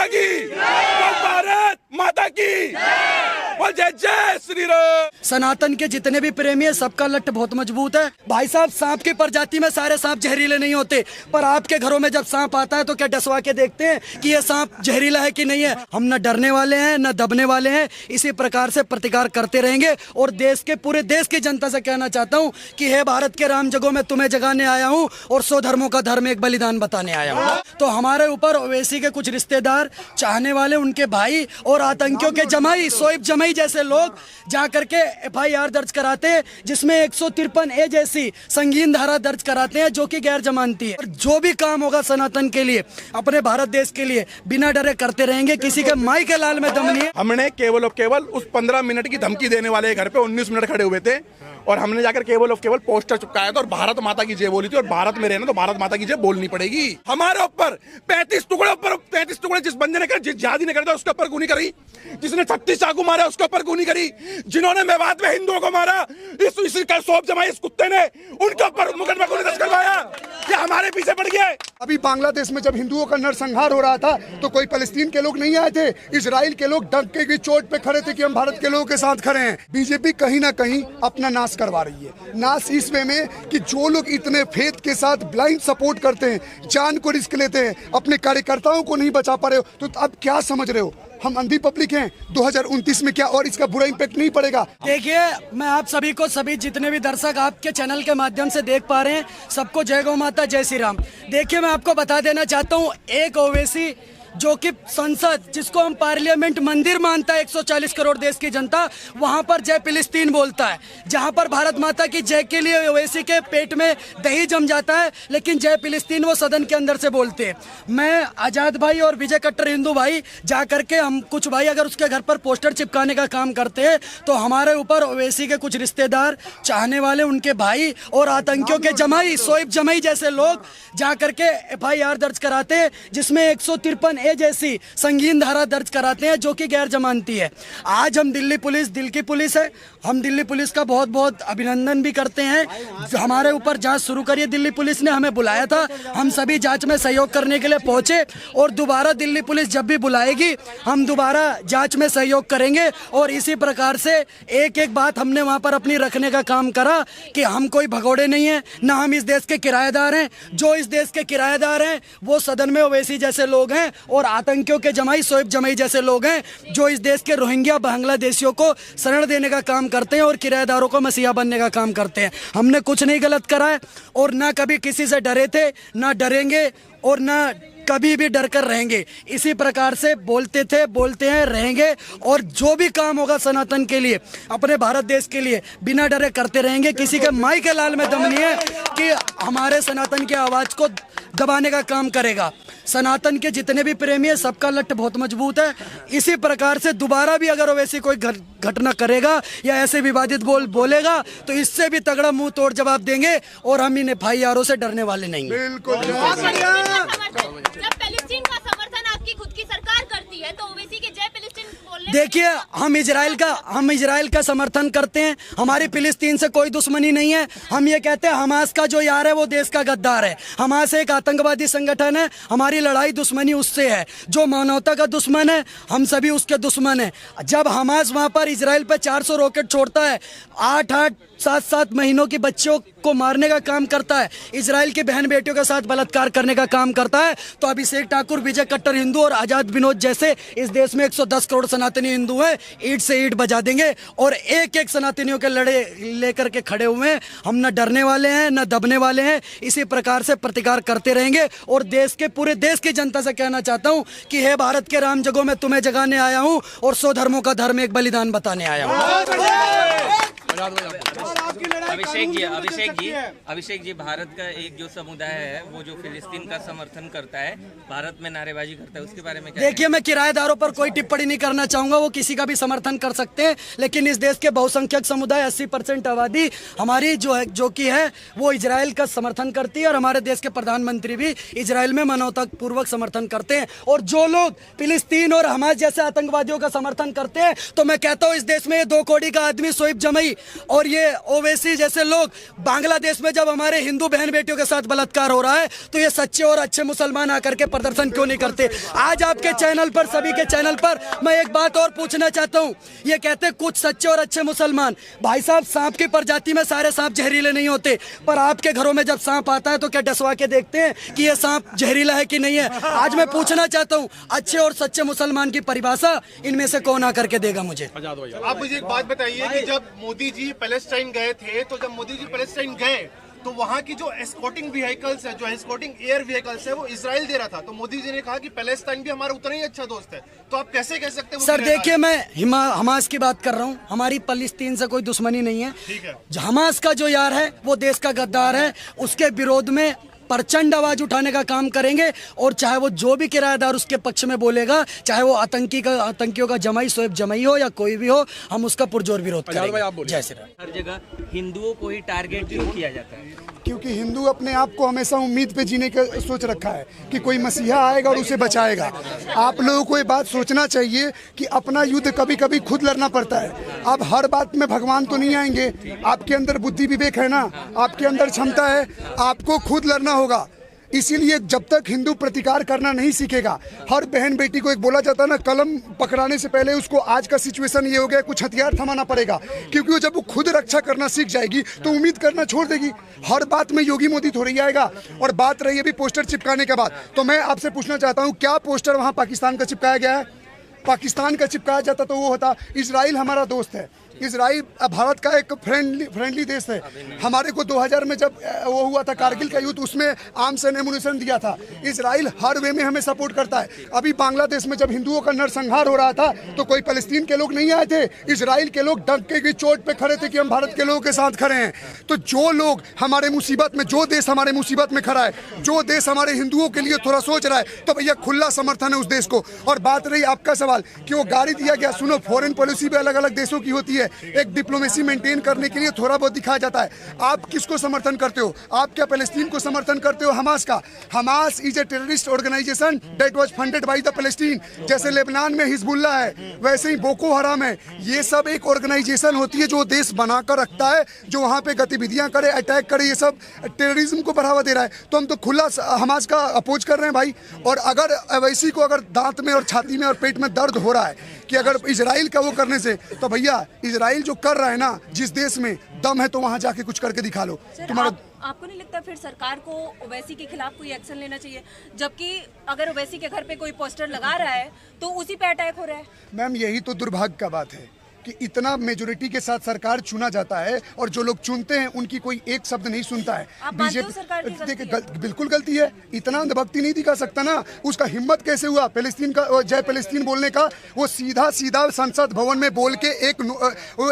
की, भारत माता की, जय जय श्री राम। सनातन के जितने भी प्रेमी है सबका लट बहुत मजबूत है। भाई साहब, सांप की प्रजाति में सारे सांप जहरीले नहीं होते, पर आपके घरों में जब सांप आता है तो क्या डसवा के देखते हैं कि ये सांप जहरीला है कि नहीं है? हम न डरने वाले हैं न दबने वाले हैं। इसी प्रकार से प्रतिकार करते रहेंगे। और देश के पूरे देश की जनता से कहना चाहता हूँ कि हे भारत के राम जगो, मैं तुम्हें जगाने आया हूँ और 100 धर्मों का धर्म एक बलिदान बताने आया हूँ। तो हमारे ऊपर ओवैसी के कुछ रिश्तेदार, चाहने वाले, उनके भाई और आतंकियों के जमाई, शोएब जमाई जैसे लोग जा करके FIR दर्ज कराते हैं, जिसमें 153A जैसी संगीन धारा दर्ज कराते हैं, जो कि गैर जमानती है। और जो भी काम होगा सनातन के लिए, अपने भारत देश के लिए, बिना डरे करते रहेंगे। किसी के माई के लाल में दम नहीं है। हमने केवल और केवल उस 15 मिनट की धमकी देने वाले घर पे 19 मिनट खड़े हुए थे और हमने जाकर केवल और केवल पोस्टर चिपकाया था और भारत माता की जय बोली थी। और भारत में रहना तो भारत माता की जय बोलनी पड़ेगी। हमारे ऊपर 35 टुकड़े जिस बंदे ने कर, जिस जिहादी ने कर उसके ऊपर गोली करी, जिसने 36 चाकू मारा उसके ऊपर गोली करी, जिन्होंने मेवात में हिंदुओं को मारा, इसी का शोएब जमाई इस कुत्ते ने उनके ऊपर मुकदमा गोली दर्ज करवाया। ये हमारे पीछे पड़ गया। अभी बांग्लादेश में जब हिंदुओं का नरसंहार हो रहा था तो कोई फलस्तीन के लोग नहीं आए थे, इजराइल के लोग डंके की चोट पे खड़े थे कि हम भारत के लोगों के साथ खड़े हैं। बीजेपी कहीं ना कहीं अपना नाश करवा रही है। नाश इस वे में कि जो लोग इतने फेथ के साथ ब्लाइंड सपोर्ट करते हैं, जान को रिस्क लेते हैं, अपने कार्यकर्ताओं को नहीं बचा पा रहे हो, तो अब क्या समझ रहे हो हम अंधी पब्लिक हैं? 2029 में क्या और इसका बुरा इम्पैक्ट नहीं पड़ेगा? देखिए, मैं आप सभी को, सभी जितने भी दर्शक आपके चैनल के माध्यम से देख पा रहे हैं, सबको जय गौ माता, जय श्री राम। देखिए, मैं आपको बता देना चाहता हूँ, एक ओवैसी जो कि संसद, जिसको हम पार्लियामेंट मंदिर मानता है 140 करोड़ देश की जनता, वहां पर जय फिलिस्तीन बोलता है। जहां पर भारत माता की जय के लिए ओवैसी के पेट में दही जम जाता है, लेकिन जय फिलिस्तीन वो सदन के अंदर से बोलते हैं। मैं, आजाद भाई और विजय कट्टर हिंदू भाई जा करके, हम कुछ भाई अगर उसके घर पर पोस्टर चिपकाने का काम करते हैं तो हमारे ऊपर ओवैसी के कुछ रिश्तेदार, चाहने वाले, उनके भाई और आतंकियों के जमाई, शोएब जमाई जैसे लोग जा करके FIR दर्ज कराते हैं, जिसमें 153A जैसी संगीन धारा दर्ज कराते हैं, जो कि गैर जमानती है। आज हम दिल्ली पुलिस, दिल की पुलिस है, हम दिल्ली पुलिस का बहुत बहुत अभिनंदन भी करते हैं। हमारे ऊपर जांच शुरू करिए, दिल्ली पुलिस ने हमें बुलाया था, हम सभी जांच में सहयोग करने के लिए पहुंचे और दोबारा दिल्ली पुलिस जब भी बुलाएगी हम दोबारा जांच में सहयोग करेंगे। और इसी प्रकार से एक एक बात हमने वहां पर अपनी रखने का काम करा कि हम कोई भगोड़े नहीं है, ना हम इस देश के किराएदार हैं। जो इस देश के किराएदार हैं वो सदन में ओवैसी जैसे लोग हैं और आतंकियों के जमाई, शोएब जमाई जैसे लोग हैं, जो इस देश के रोहिंग्या बांग्लादेशियों को शरण देने का काम करते हैं और किराएदारों को मसीहा बनने का काम करते हैं। हमने कुछ नहीं गलत करा है और ना कभी किसी से डरे थे, ना डरेंगे और ना कभी भी डर कर रहेंगे। इसी प्रकार से बोलते थे, बोलते हैं, रहेंगे। और जो भी काम होगा सनातन के लिए, अपने भारत देश के लिए, बिना डरे करते रहेंगे। किसी के माई के लाल में दम नहीं है कि हमारे सनातन की आवाज को दबाने का काम करेगा। सनातन के जितने भी प्रेमी है सबका लट बहुत मजबूत है। इसी प्रकार से दोबारा भी अगर वैसी कोई घटना करेगा या ऐसे विवादित बोलेगा तो इससे भी तगड़ा मुंह तोड़ जवाब देंगे और हम इन FIR से डरने वाले नहीं। बिल्कुल। जब फिलिस्तीन का समर्थन आपकी खुद की सरकार करती है तो ओवैसी के जय फिलिस्तीन बोलने, देखिए, हम इजराइल का समर्थन करते हैं। हमारी फिलिस्तीन से कोई दुश्मनी नहीं है। हम ये कहते हैं हमास का जो यार है वो देश का गद्दार है। हमास एक आतंकवादी संगठन है, हमारी लड़ाई दुश्मनी उससे है। जो मानवता का दुश्मन है हम सभी उसके दुश्मन है। जब हमास वहां पर इजराइल पे 400 रॉकेट छोड़ता है, 8-8 7-7 महीनों की बच्चियों को मारने का काम करता है, इजराइल की बहन बेटियों के साथ बलात्कार करने का काम करता है, तो अभिषेक ठाकुर, विजय कट्टर हिंदू और आजाद विनोद जैसे इस देश में 110 करोड़ सनातनी हिंदू हैं, ईंट से ईंट बजा देंगे और एक एक सनातनियों के लड़े लेकर के खड़े हुए हैं। हम न डरने वाले हैं न दबने वाले हैं। इसी प्रकार से प्रतिकार करते रहेंगे और देश के, पूरे देश की जनता से कहना चाहता हूं कि हे भारत के राम जगो, मैं तुम्हें जगाने आया हूं और 100 धर्मों का धर्म एक बलिदान बताने आया हूं। अभिषेक जी, भारत का एक जो समुदाय है वो जो फिलिस्तीन का समर्थन करता है, भारत में नारेबाजी करता है, उसके बारे में क्या? देखिए, मैं किराएदारों पर कोई टिप्पणी नहीं करना चाहूंगा, वो किसी का भी समर्थन कर सकते हैं, लेकिन इस देश के बहुसंख्यक समुदाय 80% आबादी हमारी जो कि है वो इजराइल का समर्थन करती है और हमारे देश के प्रधानमंत्री भी इजराइल में मानवतापूर्वक समर्थन करते हैं। और जो लोग फिलिस्तीन और हमास जैसे आतंकवादियों का समर्थन करते हैं, तो मैं कहता हूँ इस देश में 2 कौड़ी का आदमी शोएब जमाई और ये ओवैसी जैसे लोग बांग्लादेश में जब हमारे हिंदू बहन बेटियों के साथ बलात्कार हो रहा है तो ये सच्चे और अच्छे मुसलमान आकर के प्रदर्शन क्यों नहीं करते? आज आपके चैनल पर, सभी के चैनल पर मैं एक बात और पूछना चाहता हूँ। ये कहते कुछ सच्चे और अच्छे मुसलमान, भाई साहब सांप की प्रजाति में सारे सांप जहरीले नहीं होते, पर आपके घरों में जब सांप आता है तो क्या डसवा के देखते हैं कि ये सांप जहरीला है कि नहीं है? आज मैं पूछना चाहता हूँ, अच्छे और सच्चे मुसलमान की परिभाषा इनमें से कौन आकर के देगा मुझे? आप मुझे एक बात बताइए कि जब मोदी जी पैलेस्टाइन गए थे, तो जब मोदी जी पैलेस्टाइन गए तो वहाँ की जो एस्कॉर्टिंग व्हीकल्स है, जो एस्कॉर्टिंग एयर व्हीकल्स है, वो इजराइल दे रहा था। तो मोदी जी ने कहा कि पैलेस्टाइन भी हमारा उतना ही अच्छा दोस्त है। तो आप कैसे कह सकते हैं? सर देखिए, मैं हमास की बात कर रहा हूँ। हमारी फलस्तीन से कोई दुश्मनी नहीं है। ठीक है। हमास का जो यार है वो देश का गद्दार है, उसके विरोध में प्रचंड आवाज उठाने का काम करेंगे। और चाहे वो जो भी किराएदार उसके पक्ष में बोलेगा, चाहे वो आतंकियों का जमाई शोएब जमाई हो या कोई भी हो, हम उसका पुरजोर विरोध करेंगे। जय श्री राम। हर जगह हिंदुओं को ही टारगेट क्यों किया जाता है? क्योंकि हिंदू अपने आप को हमेशा उम्मीद पे जीने का सोच रखा है कि कोई मसीहा आएगा और उसे बचाएगा। आप लोगों को ये बात सोचना चाहिए कि अपना युद्ध कभी कभी खुद लड़ना पड़ता है। आप हर बात में भगवान तो नहीं आएंगे, आपके अंदर बुद्धि विवेक है ना, आपके अंदर क्षमता है, आपको खुद लड़ना होगा। इसीलिए जब तक हिंदू प्रतिकार करना नहीं सीखेगा, हर बहन बेटी को एक बोला जाता है ना, कलम पकड़ाने से पहले उसको आज का सिचुएशन ये हो गया, कुछ हथियार थमाना पड़ेगा। क्योंकि वो जब वो खुद रक्षा करना सीख जाएगी तो उम्मीद करना छोड़ देगी। हर बात में योगी मोदी थोड़ी आएगा। और बात रही अभी पोस्टर चिपकाने के बाद, तो मैं आपसे पूछना चाहता हूँ, क्या पोस्टर वहाँ पाकिस्तान का चिपकाया गया है? पाकिस्तान का चिपकाया जाता तो वो होता, इजराइल हमारा दोस्त है, इजराइल भारत का एक फ्रेंडली देश है। हमारे को 2000 में जब वो हुआ था कारगिल का युद्ध, उसमें आर्म्स एंड एमुनिशन दिया था। इजराइल हर वे में हमें सपोर्ट करता है। अभी बांग्लादेश में जब हिंदुओं का नरसंहार हो रहा था तो कोई फलस्तीन के लोग नहीं आए थे, इजराइल के लोग डंके की चोट पे खड़े थे कि हम भारत के लोगों के साथ खड़े हैं। तो जो लोग हमारे मुसीबत में, जो देश हमारे मुसीबत में खड़ा है, जो देश हमारे हिंदुओं के लिए थोड़ा सोच रहा है, तो भैया खुला समर्थन है उस देश को। और बात रही आपका सवाल कि वो गाड़ी दिया गया, सुनो, फॉरेन पॉलिसी भी अलग अलग देशों की होती है। एक डिप्लोमेसी मेंटेन करने के लिए थोड़ा बहुत दिखाया जाता है। आप किसको समर्थन करते हो? आप क्या पैलेस्टीन को समर्थन करते हो? हमास का? Hamas is a terrorist organisation that was funded by the Palestine. जैसे लेबनान में हिजबुल्ला है, वैसे ही बोको हराम है। ये सब एक ऑर्गेनाइजेशन होती है जो देश बनाकर रखता है, जो वहाँ पे गतिविधियां करे, अटैक करे, ये सब टेररिज्म को बढ़ावा दे रहा है। तो हम तो खुला हमास का अपोज कर रहे हैं भाई। और अगर अवैसी को अगर दांत में और छाती में और पेट में दर्द हो रहा है कि अगर इजराइल का वो करने से, तो भैया इजराइल जो कर रहा है ना, जिस देश में दम है तो वहां जाके कुछ करके दिखा लो। तुम्हारा आपको नहीं लगता फिर सरकार को ओवैसी के खिलाफ कोई एक्शन लेना चाहिए? जबकि अगर ओवैसी के घर पे कोई पोस्टर लगा रहा है तो उसी पे अटैक हो रहा है। मैम यही तो दुर्भाग्य का बात है कि इतना मेजोरिटी के साथ सरकार चुना जाता है और जो लोग चुनते हैं उनकी कोई एक शब्द नहीं सुनता है। बीजेपी देखिए बिल्कुल गलती है, इतना अंधभक्ति नहीं दिखा सकता ना। उसका हिम्मत कैसे हुआ पैलेस्टीन का, जय पैलेस्टीन बोलने का? वो सीधा संसद भवन में बोल के एक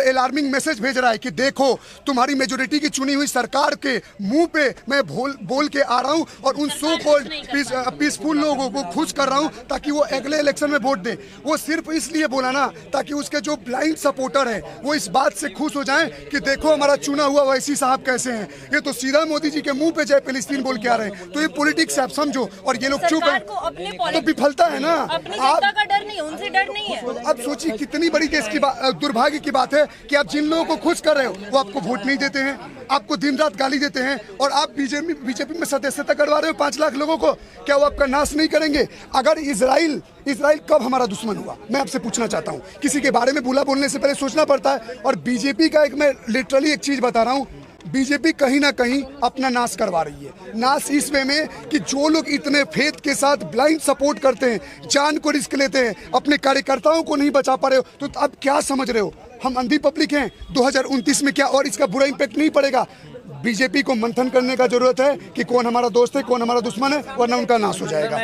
अलार्मिंग मैसेज भेज रहा है कि देखो तुम्हारी मेजोरिटी की चुनी हुई सरकार के मुंह पे मैं बोल के आ रहा हूँ और उन सो कॉल्ड पीसफुल लोगों को खुश कर रहा हूँ ताकि वो अगले इलेक्शन में वोट दे। वो सिर्फ इसलिए बोला ना ताकि उसके जो ब्लाइंड सपोर्टर है वो इस बात से खुश हो जाएं कि देखो हमारा चुना हुआ वैसी साहब कैसे हैं। ये तो सीधा मोदी जी के मुंह पे जय पैलेस्टीन बोल के आ रहे हैं। तो ये पॉलिटिक्स आप समझो। और ये लोग चुप हैं तो विफलता है ना। आप का डर नहीं है, उनसे डर नहीं है। अब सोचिए कितनी बड़ी देश की दुर्भाग्य की बात है कि आप जिन लोगों को खुश कर रहे हो वो आपको वोट नहीं देते हैं, आपको दिन रात गाली देते हैं। और आप बीजेपी में सदस्यता करवा रहे हो 5 लाख लोगों को, क्या वो आपका नाश नहीं करेंगे? अगर इजराइल कब हमारा दुश्मन हुआ, मैं आपसे पूछना चाहता हूँ। किसी के बारे में बुरा बोलने से पहले सोचना पड़ता है। और बीजेपी का मैं लिटरली एक चीज बता रहा हूँ, बीजेपी कहीं ना कहीं अपना नाश करवा रही है। नाश इस वे में कि जो लोग इतने फेथ के साथ ब्लाइंड सपोर्ट करते हैं, जान को रिस्क लेते हैं, अपने कार्यकर्ताओं को नहीं बचा पा रहे हो, तो अब क्या समझ रहे हो हम अंधी पब्लिक हैं? 2029 में क्या और इसका बुरा इंपैक्ट नहीं पड़ेगा? बीजेपी को मंथन करने का जरूरत है कि कौन हमारा दोस्त है, कौन हमारा दुश्मन है, वरना उनका नाश हो जाएगा।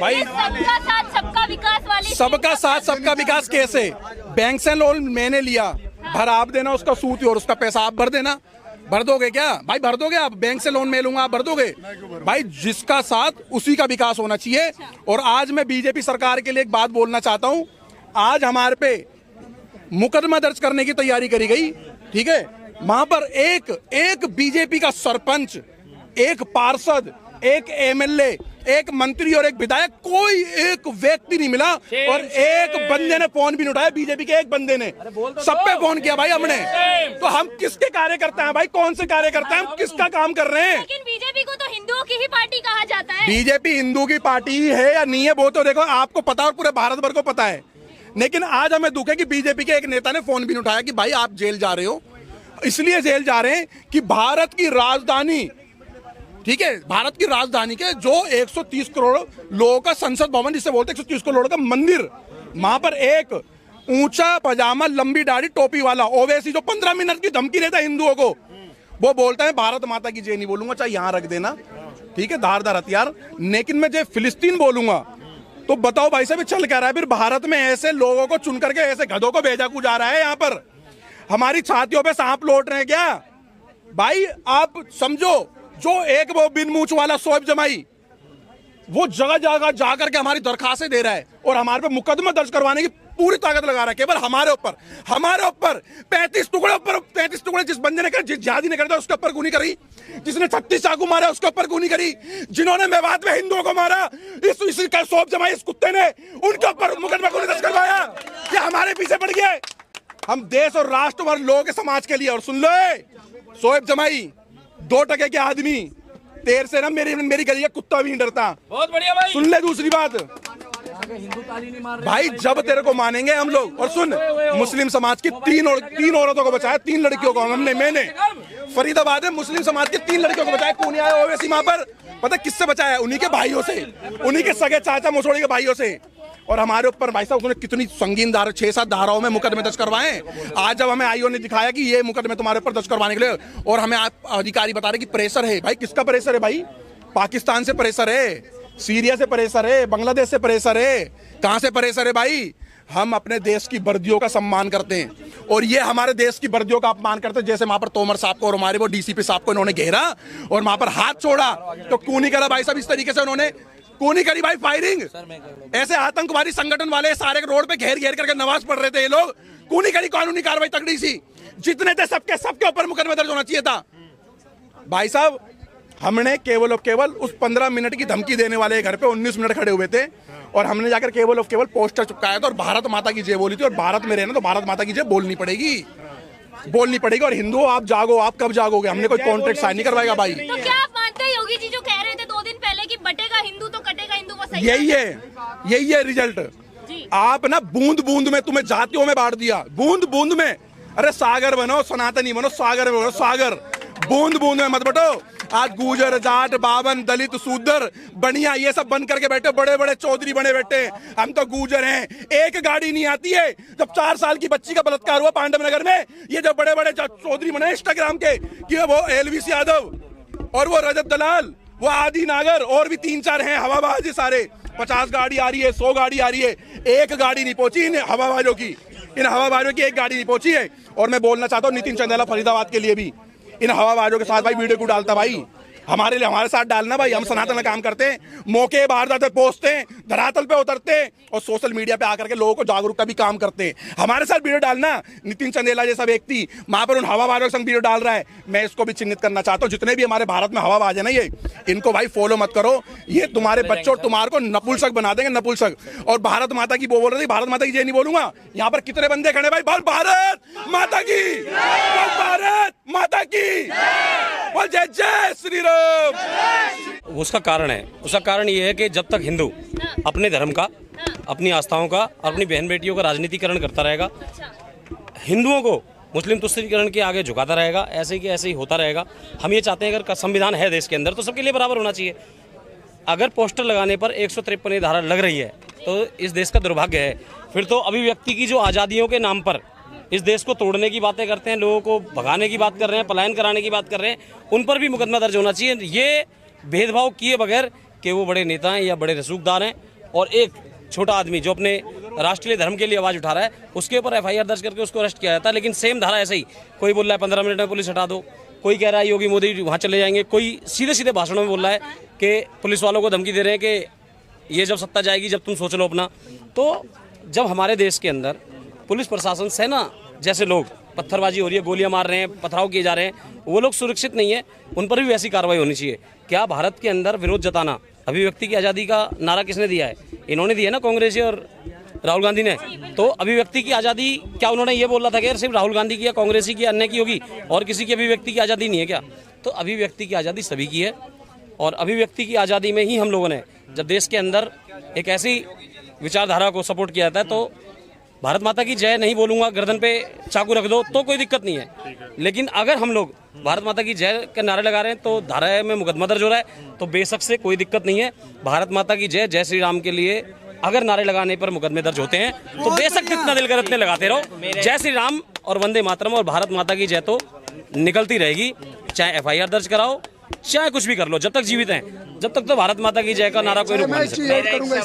भाई सबका साथ सबका विकास वाली, सबका साथ सबका विकास कैसे? बैंक से लोन मैंने लिया, भर आप देना उसका सूद और उसका पैसा आप भर देना। भर दोगे क्या भाई? भर दोगे आप? बैंक से लोन मैं लूंगा, आप भर दोगे? भाई जिसका साथ उसी का विकास होना चाहिए। और आज मैं बीजेपी सरकार के लिए एक बात बोलना चाहता हूं। आज हमारे पे मुकदमा दर्ज करने की तैयारी करी गई, ठीक है? वहां पर एक बीजेपी का सरपंच, एक पार्षद, एक एमएलए एक मंत्री और एक विधायक, कोई एक व्यक्ति नहीं मिला और एक बंदे ने फोन भी नहीं उठाया, बीजेपी के एक बंदे ने। सब पे फोन किया भाई हमने। तो हम किसके कार्यकर्ता हैं भाई? कौन से कार्यकर्ता हैं? हम किसका काम कर रहे हैं? लेकिन बीजेपी को तो हिंदुओं की ही पार्टी कहा जाता है। बीजेपी हिंदू की पार्टी है या नहीं है वो तो देखो आपको पता और पूरे भारत भर को पता है। लेकिन आज हमें दुख है कि बीजेपी के एक नेता ने फोन भी नहीं उठाया कि भाई आप जेल जा रहे हो। इसलिए जेल जा रहे हैं कि भारत की राजधानी, ठीक है, भारत की राजधानी के जो 130 करोड़ लोगों का संसद भवन जिसे बोलते हैं 130 करोड़ का मंदिर, वहां पर एक ऊंचा पजामा लंबी दाढ़ी टोपी वाला ओवैसी जो 15 मिनट की धमकी देता है हिंदुओं को, वो बोलता है भारत माता की जय नहीं बोलूंगा, चाहे यहां रख देना, ठीक है, धारदार हथियार, लेकिन मैं जय फिलिस्तीन बोलूंगा। तो बताओ भाई साहब चल क्या रहा है? फिर भारत में ऐसे लोगों को चुन करके ऐसे गधों को भेजा जा रहा है। यहाँ पर हमारी छातियों पे सांप लौट रहे हैं क्या भाई? आप समझो, जो एक वो बिन मूछ वाला शोएब जमाई वो जगह जगह जाकर के हमारी दरखास्तें दे रहा है और हमारे पे मुकदमा दर्ज करवाने की पूरी ताकत लगा रहा है केवल हमारे ऊपर 35 टुकड़े जिस बंदे ने जिस जिहादी ने कर दिया उसके ऊपर गोली करी, जिसने 36 चाकू मारा उसके ऊपर गोली करी, जिन्होंने मेवात में हिंदुओं को मारा इसी का शोएब जमाई इस कुत्ते ने उनके ऊपर मुकदमा गोली दर्ज करवाया। ये हमारे पीछे पड़ गया। हम देश और राष्ट्र और लोगों के समाज के लिए, और सुन लो शोएब जमाई 2 टके के आदमी, तेर से ना मेरी गली का कुत्ता भी नहीं डरता। बहुत बढ़िया भाई। सुन ले दूसरी बात भाई, जब तेरे को मानेंगे हम लोग। और सुन, मुस्लिम समाज की तीन औरतों को बचाया, 3 लड़कियों को मैंने फरीदाबाद में मुस्लिम समाज की 3 लड़कियों को बचाया। कौन आया ओवैसी वहां पर? पता किससे बचाया? उन्हीं के भाइयों से, उन्हीं के सगे चाचा मसोड़ी के भाइयों से। और हमारे ऊपर भाई साहब उन्होंने कितनी संगीन धारा 6-7 धाराओं में मुकदमे दर्ज करवाए। आज जब हमें आईओ ने दिखाया कि ये मुकदमे तुम्हारे ऊपर दर्ज करवाने के लिए, और हमें अधिकारी बता रहे कि प्रेशर है। भाई किसका प्रेशर है भाई? पाकिस्तान से प्रेशर है, सीरिया से प्रेशर है, बांग्लादेश से प्रेशर है, कहां से प्रेशर है भाई? हम अपने देश की वर्दियों का सम्मान करते हैं और ये हमारे देश की वर्दियों का अपमान करते हैं। जैसे वहां पर तोमर साहब को और हमारे वो डीसीपी साहब को इन्होंने घेरा और वहां पर हाथ छोड़ा, तो क्यों नहीं करा भाई साहब? इस तरीके से उन्होंने क्यों नहीं करी भाई फायरिंग? ऐसे आतंकवादी संगठन वाले सारे रोड पे घेर करके नमाज पढ़ रहे थे ये लोग, क्यों नहीं करी कानूनी कार्रवाई तगड़ी सी? जितने थे सबके ऊपर मुकदमा दर्ज होना चाहिए था भाई साहब। हमने केवल और केवल उस 15 मिनट की धमकी देने वाले घर पे 19 मिनट खड़े हुए थे और हमने जाकर केवल और केवल पोस्टर चिपकाया था और भारत माता की जय बोली थी। और भारत में रहना तो भारत माता की जय बोलनी पड़ेगी। और हिंदुओं आप जागो, आप कब जागोगे? हमने कोई कॉन्ट्रैक्ट साइन नहीं करवाएगा भाई। तो क्या आप मानते हैं योगी जी जो कह रहे थे 2 दिन पहले कि बटेगा हिंदू तो कटेगा हिंदू, वो सही? यही है रिजल्ट। आप ना बूंद बूंद में तुम्हें जातियों में बांट दिया, बूंद बूंद में। अरे सागर बनो, सनातनी बनो, सागर बनो, सागर। बूंद बूंद में मत बटो। आज गुजर, जाट, बावन, दलित, शूद्र, बनिया ये सब बन करके बैठे, बड़े बड़े चौधरी बने बैठे। हम तो गुजर हैं। एक गाड़ी नहीं आती है। जब 4 साल की बच्ची का बलात्कार हुआ पांडव नगर में, ये जो बड़े बड़े चौधरी बने इंस्टाग्राम के, कि वो एलवीस यादव और वो रजत दलाल, वो आदि नागर और भी 3-4 हैं हवाबाज। ये सारे 50 गाड़ी आ रही है, 100 गाड़ी आ रही है, एक गाड़ी नहीं पहुंची इन हवाबाजों की। इन हवाबाजों की एक गाड़ी नहीं पहुंची है। और मैं बोलना चाहता हूँ नितिन चंदेला फरीदाबाद के लिए भी, इन हवाबाजों के साथ भाई वीडियो क्यों डालता भाई? हमारे साथ डालना भाई। हम सनातन में काम करते हैं, मौके बाहर जाते पहुंचते हैं, धरातल पे उतरते हैं और सोशल मीडिया पे आकर के लोगों को जागरूकता भी काम करते हैं। हमारे साथ वीडियो डालना, नितिन चंदेला जैसा व्यक्ति वहां पर उन हवाबाजों के संग वीडियो डाल रहा है, मैं इसको भी चिन्हित करना चाहता हूँ। जितने भी हमारे भारत में हवाबाज है ना, ये इनको भाई फॉलो मत करो। ये तुम्हारे बच्चों और तुम्हारे को नपुंसक बना देंगे, नपुंसक। और भारत माता की वो बोल रही, भारत माता की जय नहीं बोलूंगा। यहाँ पर कितने बंदे खड़े भाई? बोल भारत माता की, बोल भारत माता की, बोल जय जय श्री राम। उसका कारण ये है कि जब तक हिंदू अपने धर्म का, अपनी आस्थाओं का और अपनी बहन बेटियों का राजनीतिकरण करता रहेगा, हिंदुओं को मुस्लिम तुष्टीकरण के आगे झुकाता रहेगा, ऐसे ही होता रहेगा। हम ये चाहते हैं अगर संविधान है देश के अंदर तो सबके लिए बराबर होना चाहिए। अगर पोस्टर लगाने पर 153 धारा लग रही है तो इस देश का दुर्भाग्य है। फिर तो अभिव्यक्ति की जो आज़ादियों के नाम पर इस देश को तोड़ने की बातें करते हैं, लोगों को भगाने की बात कर रहे हैं, पलायन कराने की बात कर रहे हैं, उन पर भी मुकदमा दर्ज होना चाहिए। ये भेदभाव किए बगैर कि वो बड़े नेता हैं या बड़े रसूखदार हैं और एक छोटा आदमी जो अपने राष्ट्रीय धर्म के लिए आवाज़ उठा रहा है उसके ऊपर एफआईआर दर्ज करके उसको अरेस्ट किया जाता है। लेकिन सेम धारा ऐसे ही कोई बोल रहा है 15 मिनट में पुलिस हटा दो, कोई कह रहा है योगी मोदी वहाँ चले जाएंगे, कोई सीधे सीधे भाषणों में बोल रहा है कि पुलिस वालों को धमकी दे रहे हैं कि ये जब सत्ता जाएगी जब तुम सोच लो अपना। तो जब हमारे देश के अंदर पुलिस प्रशासन, सेना जैसे लोग, पत्थरबाजी हो रही है, गोलियां मार रहे हैं, पथराव किए जा रहे हैं, वो लोग सुरक्षित नहीं है, उन पर भी वैसी कार्रवाई होनी चाहिए। क्या भारत के अंदर विरोध जताना अभिव्यक्ति की आज़ादी का नारा किसने दिया है? इन्होंने दिया ना, कांग्रेस और राहुल गांधी ने। तो अभिव्यक्ति की आज़ादी क्या उन्होंने ये बोला था कि यार सिर्फ राहुल गांधी की या कांग्रेसी की, अन्य की होगी और किसी की अभिव्यक्ति की आज़ादी नहीं है क्या? तो अभिव्यक्ति की आज़ादी सभी की है और अभिव्यक्ति की आज़ादी में ही हम लोगों ने जब देश के अंदर एक ऐसी विचारधारा को सपोर्ट किया जाता है तो भारत माता की जय नहीं बोलूँगा, गर्दन पे चाकू रख दो तो कोई दिक्कत नहीं है। लेकिन अगर हम लोग भारत माता की जय के नारे लगा रहे हैं तो धारा में मुकदमा दर्ज हो रहा है, तो बेशक से कोई दिक्कत नहीं है। भारत माता की जय, जय श्री राम के लिए अगर नारे लगाने पर मुकदमे दर्ज होते हैं तो बेशक जितना दिल करे उतने लगाते रहो। जय श्री राम और वंदे मातरम और भारत माता की जय तो निकलती रहेगी, चाहे FIR दर्ज कराओ, चाहे कुछ भी कर लो। जब तक जीवित हैं, जब तक तो भारत माता की जय का नारा कोई रुक नहीं सकता।